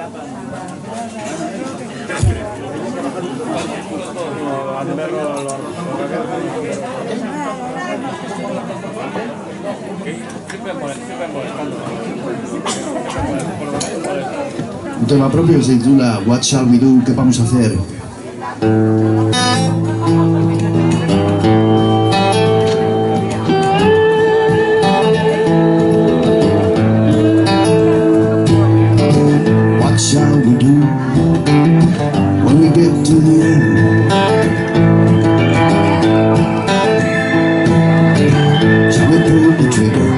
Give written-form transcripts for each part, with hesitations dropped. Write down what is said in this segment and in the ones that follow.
Un tema propio se titula What Shall We Do? ¿Qué vamos a hacer? What shall we do when we get to the end? Shall we pull the trigger?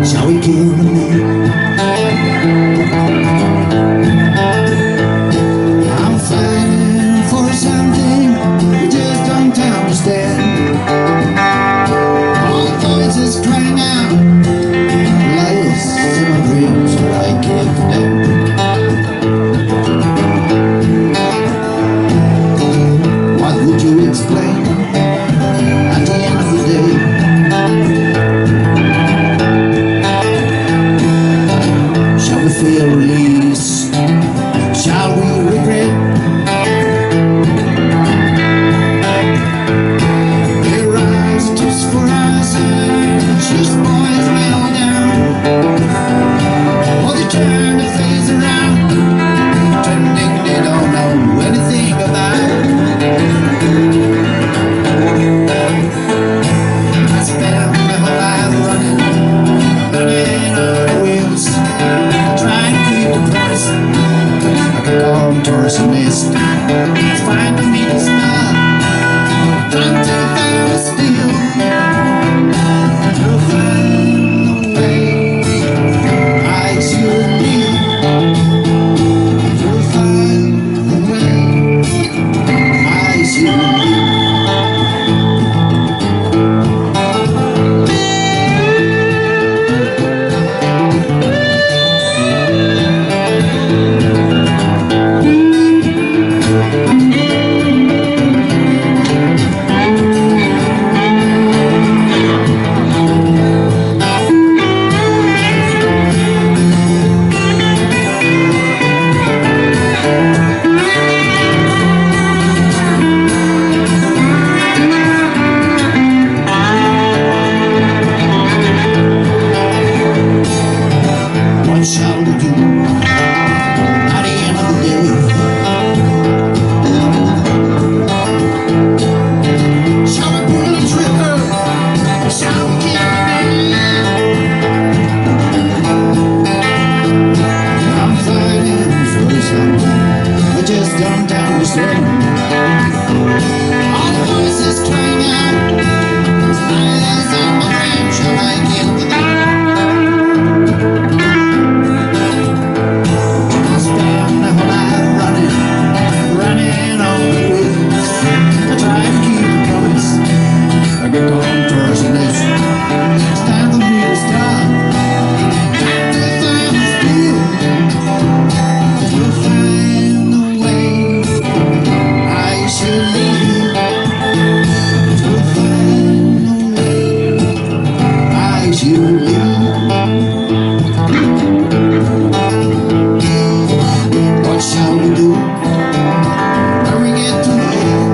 Shall we kill the man? I'm fighting for something you just don't understand. All voices crying out, lies in my dreams, but I give them. What would you explain at the end of the day? Shall we feel release? Shall we regret? They rise just for us and just boys well down. Or they turn their face around, pretending they don't know anything about it. I spent my whole life running on the wheels, trying to keep the price like a contortionist. Find me the star, trying to find a steal. To find the way I should be. To find the way I should be. What shall we do at the end of the day? Shall we pull the trigger? Shall we kill the man? I'm fighting for something I just don't understand. All the voices crying out, silence in my dream. Shall I kill the man? I spend my whole life running on the wheels. I try to keep the promise like a contortionist. It's time for me to start. Time to find the steel. To find the way I should live. To find the way I should live. What shall we do when we get to the end?